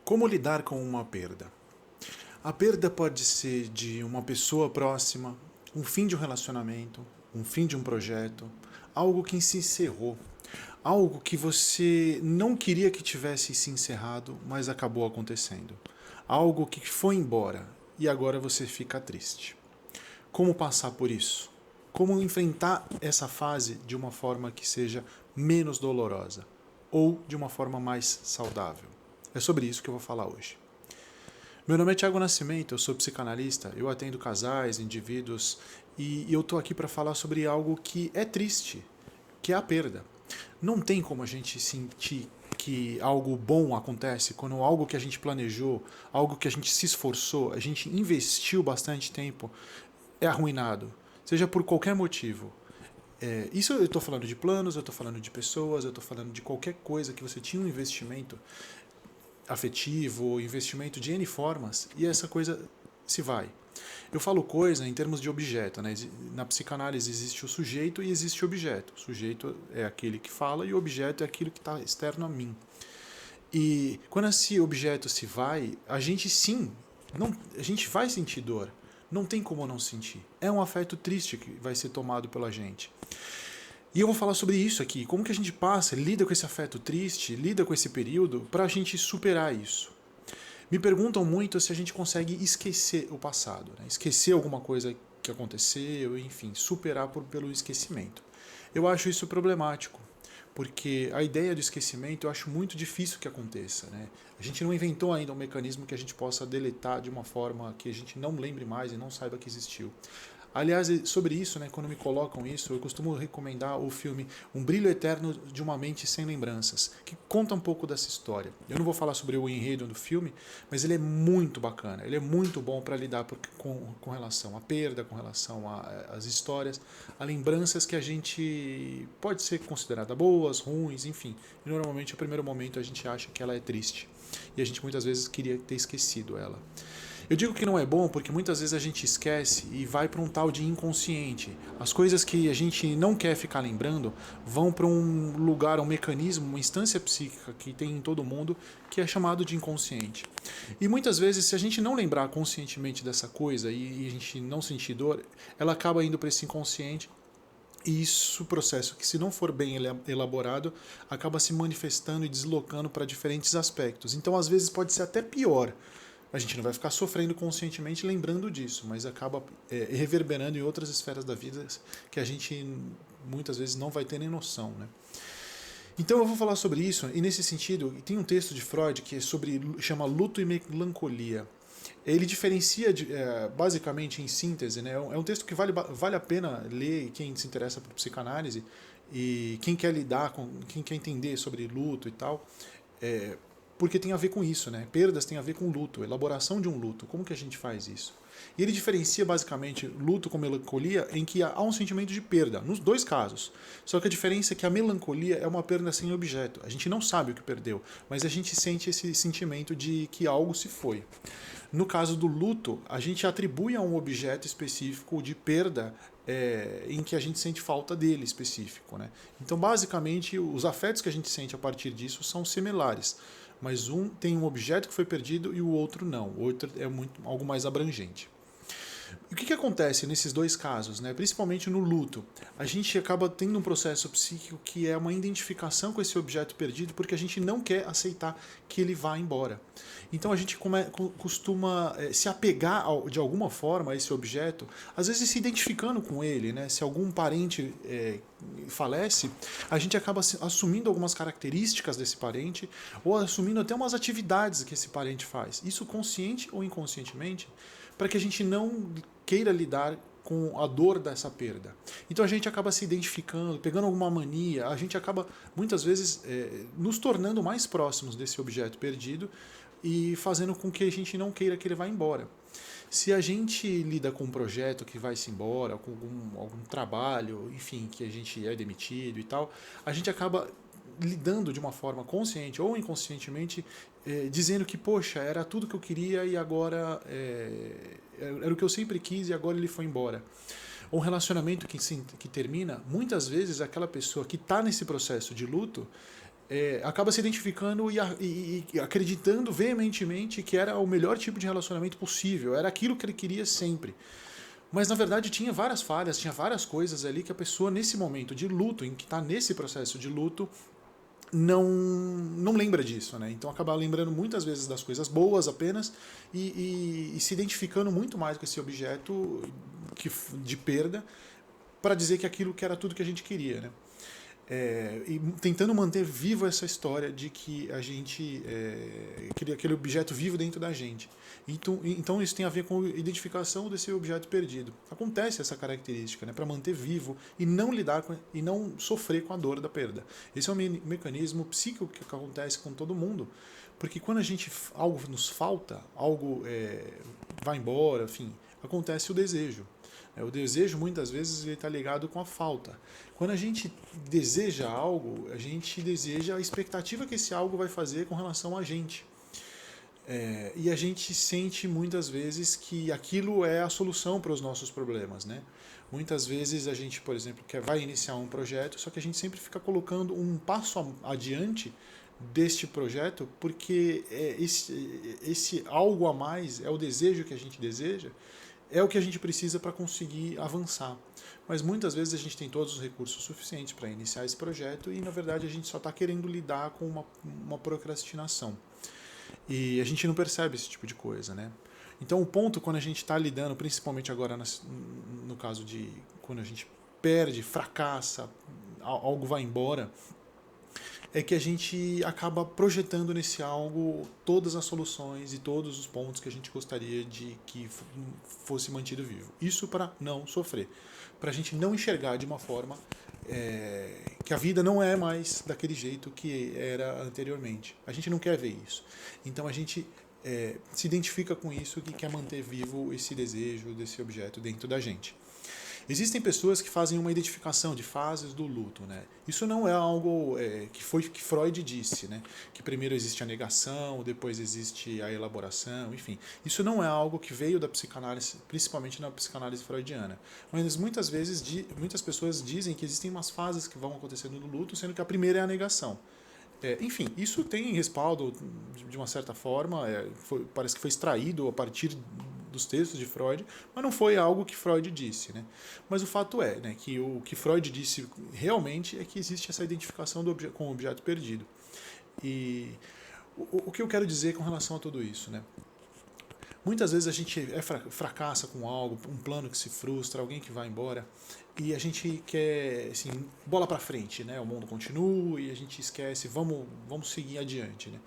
Como lidar com uma perda? A perda pode ser de uma pessoa próxima, um fim de um relacionamento, um fim de um projeto, algo que se encerrou, algo que você não queria que tivesse se encerrado, mas acabou acontecendo, algo que foi embora e agora você fica triste. Como passar por isso? Como enfrentar essa fase de uma forma que seja menos dolorosa ou de uma forma mais saudável? É sobre isso que eu vou falar hoje. Meu nome é Tiago Nascimento, eu sou psicanalista, eu atendo casais, indivíduos e eu tô aqui para falar sobre algo que é triste, que é a perda. Não tem como a gente sentir que algo bom acontece quando algo que a gente planejou, algo que a gente se esforçou, a gente investiu bastante tempo, é arruinado, seja por qualquer motivo. Isso eu estou falando de planos, eu estou falando de pessoas, eu estou falando de qualquer coisa que você tinha um investimento afetivo, investimento de N formas, e essa coisa se vai. Eu falo coisa em termos de objeto, né? Na psicanálise existe o sujeito e existe o objeto. O sujeito é aquele que fala e o objeto é aquilo que está externo a mim. E quando esse objeto se vai, a gente sim, não, a gente vai sentir dor. Não tem como não sentir. É um afeto triste que vai ser tomado pela gente. E eu vou falar sobre isso aqui, como que a gente passa, lida com esse afeto triste, lida com esse período para a gente superar isso. Me perguntam muito se a gente consegue esquecer o passado, né? Esquecer alguma coisa que aconteceu, enfim, superar pelo esquecimento. Eu acho isso problemático, porque a ideia do esquecimento eu acho muito difícil que aconteça, né? A gente não inventou ainda um mecanismo que a gente possa deletar de uma forma que a gente não lembre mais e não saiba que existiu. Aliás, sobre isso, né, quando me colocam isso, eu costumo recomendar o filme Um Brilho Eterno de uma Mente Sem Lembranças, que conta um pouco dessa história. Eu não vou falar sobre o enredo do filme, mas ele é muito bacana, ele é muito bom para lidar com relação à perda, com relação às histórias, a lembranças que a gente pode ser considerada boas, ruins, enfim. E normalmente, no primeiro momento, a gente acha que ela é triste. E a gente muitas vezes queria ter esquecido ela. Eu digo que não é bom porque muitas vezes a gente esquece e vai para um tal de inconsciente. As coisas que a gente não quer ficar lembrando vão para um lugar, um mecanismo, uma instância psíquica que tem em todo mundo que é chamado de inconsciente. E muitas vezes, se a gente não lembrar conscientemente dessa coisa e a gente não sentir dor, ela acaba indo para esse inconsciente e isso, o processo que se não for bem elaborado, acaba se manifestando e deslocando para diferentes aspectos. Então, às vezes, pode ser até pior. A gente não vai ficar sofrendo conscientemente lembrando disso, mas acaba reverberando em outras esferas da vida que a gente muitas vezes não vai ter nem noção, né? Então eu vou falar sobre isso, e nesse sentido, tem um texto de Freud que é sobre, chama Luto e Melancolia. Ele diferencia, basicamente, em síntese, né? É um texto que vale a pena ler, quem se interessa por psicanálise e quem quer lidar com, quem quer entender sobre luto e tal, porque tem a ver com isso, né? Perdas tem a ver com luto, elaboração de um luto. Como que a gente faz isso? E ele diferencia basicamente luto com melancolia em que há um sentimento de perda, nos dois casos. Só que a diferença é que a melancolia é uma perda sem objeto. A gente não sabe o que perdeu, mas a gente sente esse sentimento de que algo se foi. No caso do luto, a gente atribui a um objeto específico de perda em que a gente sente falta dele específico, né? Então, basicamente, os afetos que a gente sente a partir disso são similares, mas um tem um objeto que foi perdido e o outro não. O outro é algo mais abrangente. E o que acontece nesses dois casos, né? Principalmente no luto? A gente acaba tendo um processo psíquico que é uma identificação com esse objeto perdido porque a gente não quer aceitar que ele vá embora. Então a gente costuma se apegar de alguma forma a esse objeto, às vezes se identificando com ele, né? Se algum parente falece, a gente acaba assumindo algumas características desse parente ou assumindo até umas atividades que esse parente faz. Isso consciente ou inconscientemente, para que a gente não queira lidar com a dor dessa perda. Então a gente acaba se identificando, pegando alguma mania, a gente acaba muitas vezes nos tornando mais próximos desse objeto perdido e fazendo com que a gente não queira que ele vá embora. Se a gente lida com um projeto que vai se embora, com algum trabalho, enfim, que a gente é demitido e tal, a gente acaba lidando de uma forma consciente ou inconscientemente, dizendo que, poxa, era tudo que eu queria e agora era o que eu sempre quis e agora ele foi embora. Um relacionamento que termina, muitas vezes aquela pessoa que está nesse processo de luto, acaba se identificando e acreditando veementemente que era o melhor tipo de relacionamento possível, era aquilo que ele queria sempre. Mas na verdade tinha várias falhas, tinha várias coisas ali que a pessoa nesse momento de luto, em que está nesse processo de luto, não lembra disso, né? Então acaba lembrando muitas vezes das coisas boas apenas e se identificando muito mais com esse objeto de perda para dizer que aquilo que era tudo que a gente queria, né? E tentando manter viva essa história de que a gente aquele objeto vivo dentro da gente. Então isso tem a ver com a identificação desse objeto perdido. Acontece essa característica, né, para manter vivo e não lidar e não sofrer com a dor da perda. Esse é um mecanismo psíquico que acontece com todo mundo, porque quando algo nos falta, algo vai embora, enfim, acontece o desejo. O desejo, muitas vezes, ele está ligado com a falta. Quando a gente deseja algo, a gente deseja a expectativa que esse algo vai fazer com relação a gente. E a gente sente, muitas vezes, que aquilo é a solução para os nossos problemas, né? Muitas vezes a gente, por exemplo, vai iniciar um projeto, só que a gente sempre fica colocando um passo adiante deste projeto, porque esse algo a mais é o desejo que a gente deseja, é o que a gente precisa para conseguir avançar. Mas muitas vezes a gente tem todos os recursos suficientes para iniciar esse projeto e, na verdade, a gente só está querendo lidar com uma procrastinação. E a gente não percebe esse tipo de coisa, né? Então, o ponto, quando a gente está lidando, principalmente agora no caso de quando a gente perde, fracassa, algo vai embora, é que a gente acaba projetando nesse algo todas as soluções e todos os pontos que a gente gostaria de que fosse mantido vivo. Isso para não sofrer, para a gente não enxergar de uma forma que a vida não é mais daquele jeito que era anteriormente. A gente não quer ver isso. Então a gente se identifica com isso e quer manter vivo esse desejo desse objeto dentro da gente. Existem pessoas que fazem uma identificação de fases do luto, né? Isso não é algo que Freud disse, né? Que primeiro existe a negação, depois existe a elaboração, enfim. Isso não é algo que veio da psicanálise, principalmente na psicanálise freudiana. Mas muitas vezes muitas pessoas dizem que existem umas fases que vão acontecendo no luto, sendo que a primeira é a negação. Enfim, isso tem respaldo de uma certa forma, parece que foi extraído a partir dos textos de Freud, mas não foi algo que Freud disse, né? Mas o fato é, né, que o que Freud disse realmente é que existe essa identificação com o objeto perdido. E o que eu quero dizer com relação a tudo isso, né? Muitas vezes a gente fracassa com algo, um plano que se frustra, alguém que vai embora, e a gente quer, assim, bola para frente, né? O mundo continua e a gente esquece, vamos seguir adiante, né?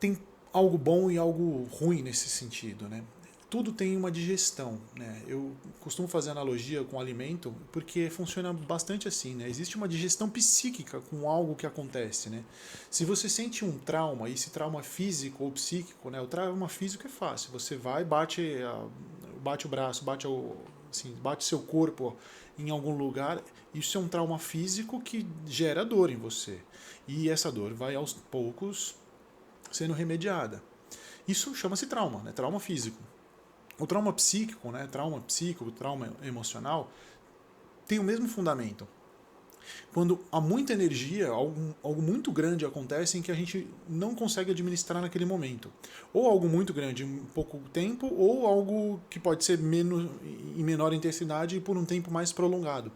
Tem algo bom e algo ruim nesse sentido, né? Tudo tem uma digestão, né? Eu costumo fazer analogia com alimento porque funciona bastante assim, né? Existe uma digestão psíquica com algo que acontece, né? Se você sente um trauma, e esse trauma físico ou psíquico, né? O trauma físico é fácil, você vai, bate o braço, bate seu corpo em algum lugar, isso é um trauma físico que gera dor em você. E essa dor vai aos poucos sendo remediada. Isso chama-se trauma, né? Trauma físico. O trauma psíquico, né? Trauma psíquico, trauma emocional, tem o mesmo fundamento. Quando há muita energia, algo muito grande acontece em que a gente não consegue administrar naquele momento. Ou algo muito grande em pouco tempo, ou algo que pode ser em menor intensidade e por um tempo mais prolongado.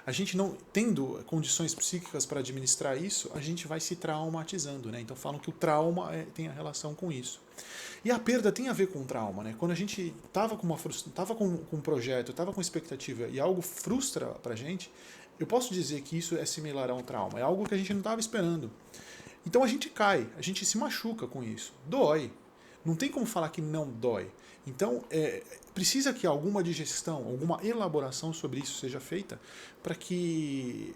A gente não tendo condições psíquicas para administrar isso, a gente vai se traumatizando, né? Então falam que o trauma tem a relação com isso. E a perda tem a ver com o trauma, né? Quando a gente estava com um projeto, estava com expectativa e algo frustra pra gente, eu posso dizer que isso é similar a um trauma, é algo que a gente não estava esperando. Então a gente cai, a gente se machuca com isso, dói. Não tem como falar que não dói. Então, precisa que alguma digestão, alguma elaboração sobre isso seja feita para que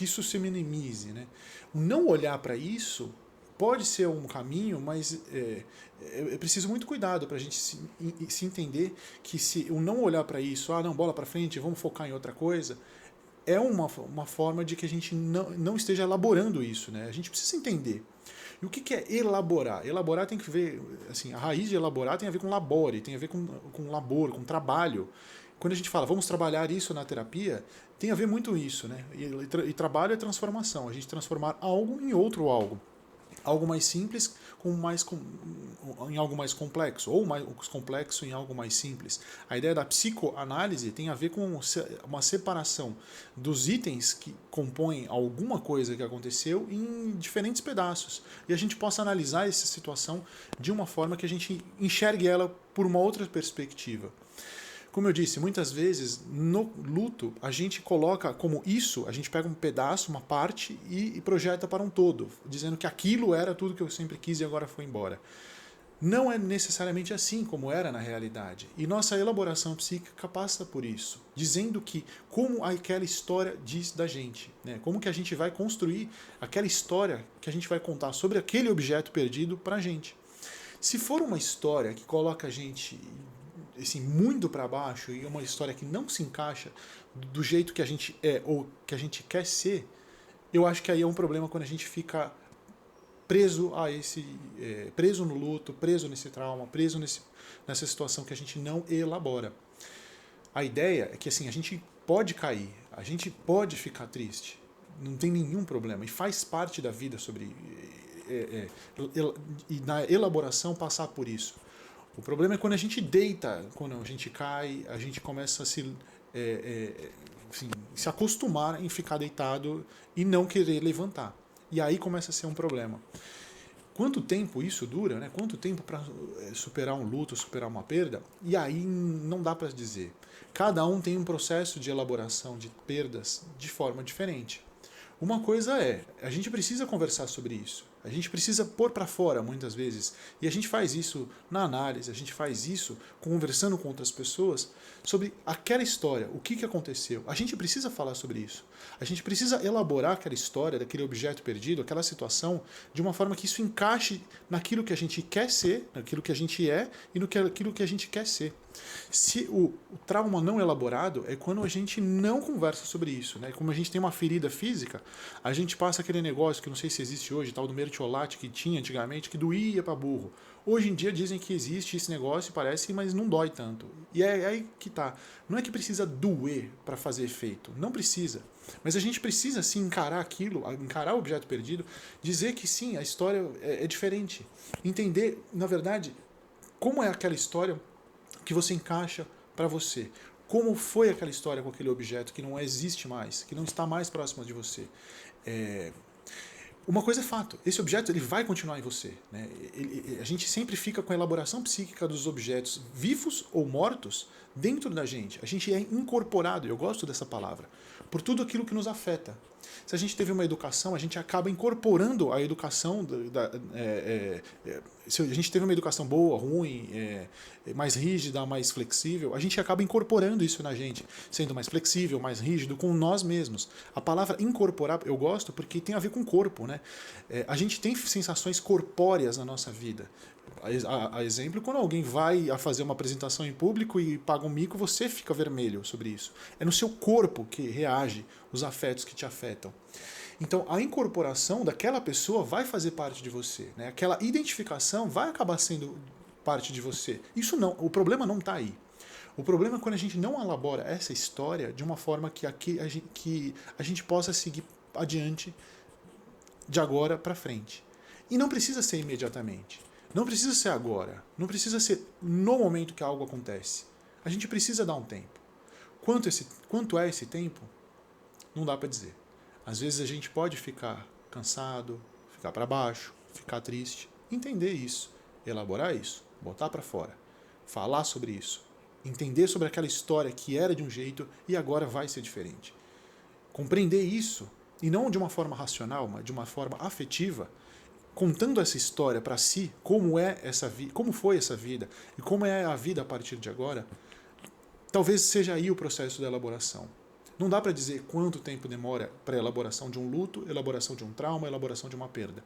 isso se minimize, né? O não olhar para isso pode ser um caminho, mas é preciso muito cuidado para a gente se entender que se o não olhar para isso, não, bola para frente, vamos focar em outra coisa, é uma forma de que a gente não esteja elaborando isso, né? A gente precisa entender. E o que é elaborar? Elaborar tem que ver, assim, a raiz de elaborar tem a ver com labore, tem a ver com labor, com trabalho. Quando a gente fala, vamos trabalhar isso na terapia, tem a ver muito isso, né? E trabalho é transformação, a gente transformar algo em outro algo. Algo mais simples em algo mais complexo, ou mais complexo em algo mais simples. A ideia da psicoanálise tem a ver com uma separação dos itens que compõem alguma coisa que aconteceu em diferentes pedaços. E a gente possa analisar essa situação de uma forma que a gente enxergue ela por uma outra perspectiva. Como eu disse, muitas vezes no luto a gente coloca como isso, a gente pega um pedaço, uma parte e projeta para um todo, dizendo que aquilo era tudo que eu sempre quis e agora foi embora. Não é necessariamente assim como era na realidade. E nossa elaboração psíquica passa por isso, dizendo que como aquela história diz da gente, né? Como que a gente vai construir aquela história que a gente vai contar sobre aquele objeto perdido para a gente. Se for uma história que coloca a gente assim, muito para baixo e uma história que não se encaixa do jeito que a gente é ou que a gente quer ser, eu acho que aí é um problema quando a gente fica preso a preso no luto, preso nesse trauma, preso nessa situação que a gente não elabora. A ideia é que assim, a gente pode cair, a gente pode ficar triste, não tem nenhum problema e faz parte da vida sobre e na elaboração passar por isso. O problema é quando a gente deita, quando a gente cai, a gente começa a se acostumar em ficar deitado e não querer levantar. E aí começa a ser um problema. Quanto tempo isso dura, né? Quanto tempo para superar um luto, superar uma perda? E aí não dá para dizer. Cada um tem um processo de elaboração de perdas de forma diferente. Uma coisa é, a gente precisa conversar sobre isso. A gente precisa pôr para fora muitas vezes. E a gente faz isso na análise, a gente faz isso conversando com outras pessoas sobre aquela história, o que aconteceu. A gente precisa falar sobre isso. A gente precisa elaborar aquela história, daquele objeto perdido, aquela situação, de uma forma que isso encaixe naquilo que a gente quer ser, naquilo que a gente é e naquilo que a gente quer ser. Se o trauma não elaborado é quando a gente não conversa sobre isso, né? Como a gente tem uma ferida física, a gente passa aquele negócio que não sei se existe hoje, tal do mertiolate que tinha antigamente, que doía para burro. Hoje em dia dizem que existe esse negócio, parece, mas não dói tanto. E é aí que tá. Não é que precisa doer para fazer efeito, não precisa. Mas a gente precisa sim encarar aquilo, encarar o objeto perdido, dizer que sim, a história é diferente. Entender, na verdade, como é aquela história que você encaixa para você. Como foi aquela história com aquele objeto que não existe mais, que não está mais próximo de você. Uma coisa é fato, esse objeto ele vai continuar em você. Né? A gente sempre fica com a elaboração psíquica dos objetos vivos ou mortos dentro da gente. A gente é incorporado, eu gosto dessa palavra, por tudo aquilo que nos afeta. Se a gente teve uma educação, a gente acaba incorporando a educação. Se a gente teve uma educação boa, ruim, mais rígida, mais flexível, a gente acaba incorporando isso na gente, sendo mais flexível, mais rígido com nós mesmos. A palavra incorporar eu gosto porque tem a ver com corpo. Né? A gente tem sensações corpóreas na nossa vida. A exemplo, quando alguém vai a fazer uma apresentação em público e paga um mico, você fica vermelho sobre isso. É no seu corpo que reage os afetos que te afetam. Então, a incorporação daquela pessoa vai fazer parte de você. Né? Aquela identificação vai acabar sendo parte de você. Isso não, o problema não está aí. O problema é quando a gente não elabora essa história de uma forma que a gente possa seguir adiante de agora para frente. E não precisa ser imediatamente. Não precisa ser agora. Não precisa ser no momento que algo acontece. A gente precisa dar um tempo. Quanto é esse tempo? Não dá para dizer. Às vezes a gente pode ficar cansado, ficar para baixo, ficar triste. Entender isso, elaborar isso, botar para fora, falar sobre isso, entender sobre aquela história que era de um jeito e agora vai ser diferente. Compreender isso, e não de uma forma racional, mas de uma forma afetiva, contando essa história para si, como foi essa vida e como é a vida a partir de agora, talvez seja aí o processo da elaboração. Não dá para dizer quanto tempo demora para a elaboração de um luto, elaboração de um trauma, elaboração de uma perda.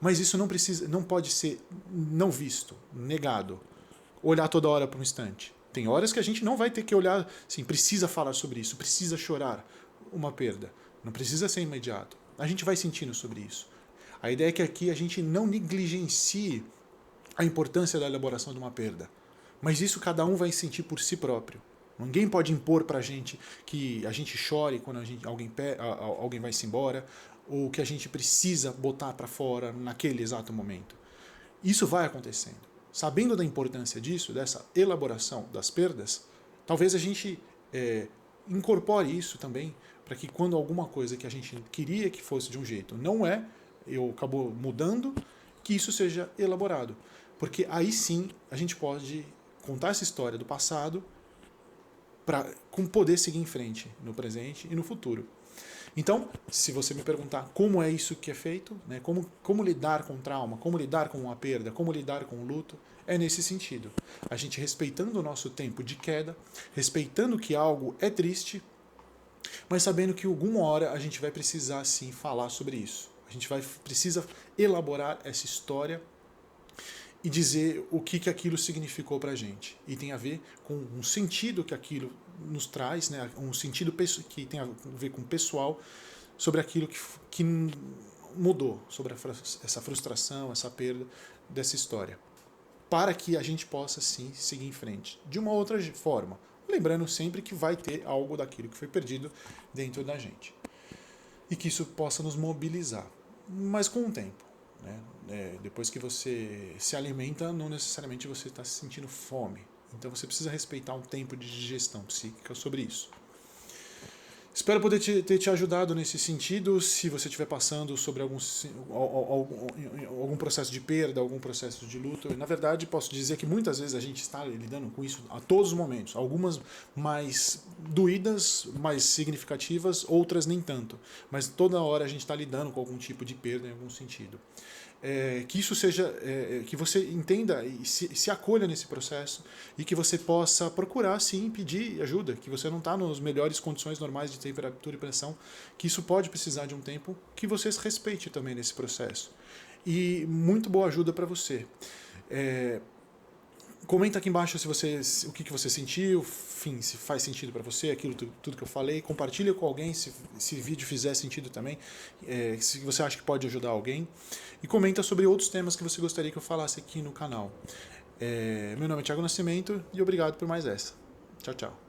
Mas isso não pode ser não visto, negado, olhar toda hora para um instante. Tem horas que a gente não vai ter que olhar, assim, precisa falar sobre isso, precisa chorar uma perda. Não precisa ser imediato. A gente vai sentindo sobre isso. A ideia é que aqui a gente não negligencie a importância da elaboração de uma perda. Mas isso cada um vai sentir por si próprio. Ninguém pode impor pra gente que a gente chore quando alguém vai se embora, ou que a gente precisa botar para fora naquele exato momento. Isso vai acontecendo. Sabendo da importância disso, dessa elaboração das perdas, talvez a gente incorpore isso também, para que quando alguma coisa que a gente queria que fosse de um jeito não é, eu acabou mudando, que isso seja elaborado. Porque aí sim a gente pode contar essa história do passado com poder seguir em frente no presente e no futuro. Então, se você me perguntar como é isso que é feito, né, como lidar com trauma, como lidar com a perda, como lidar com o luto, é nesse sentido. A gente respeitando o nosso tempo de queda, respeitando que algo é triste, mas sabendo que alguma hora a gente vai precisar sim falar sobre isso. A gente precisa elaborar essa história e dizer o que aquilo significou pra gente. E tem a ver com um sentido que aquilo nos traz, né? Um sentido que tem a ver com o pessoal, sobre aquilo que mudou, sobre essa frustração, essa perda dessa história. Para que a gente possa, sim, seguir em frente. De uma outra forma. Lembrando sempre que vai ter algo daquilo que foi perdido dentro da gente. E que isso possa nos mobilizar. Mas com o tempo. Né? Depois que você se alimenta, não necessariamente você está se sentindo fome. Então você precisa respeitar um tempo de digestão psíquica sobre isso. Espero poder ter te ajudado nesse sentido. Se você estiver passando sobre algum processo de perda, algum processo de luto, na verdade posso dizer que muitas vezes a gente está lidando com isso a todos os momentos. Algumas mais doídas, mais significativas, outras nem tanto. Mas toda hora a gente está lidando com algum tipo de perda em algum sentido. Que isso seja, que você entenda e se acolha nesse processo e que você possa procurar sim pedir ajuda, que você não está nas melhores condições normais de temperatura e pressão, que isso pode precisar de um tempo, que você se respeite também nesse processo. E muito boa ajuda para você. Comenta aqui embaixo o que você sentiu, enfim, se faz sentido para você, aquilo tudo que eu falei. Compartilha com alguém se esse vídeo fizer sentido também, se você acha que pode ajudar alguém. E comenta sobre outros temas que você gostaria que eu falasse aqui no canal. Meu nome é Thiago Nascimento e obrigado por mais essa. Tchau, tchau.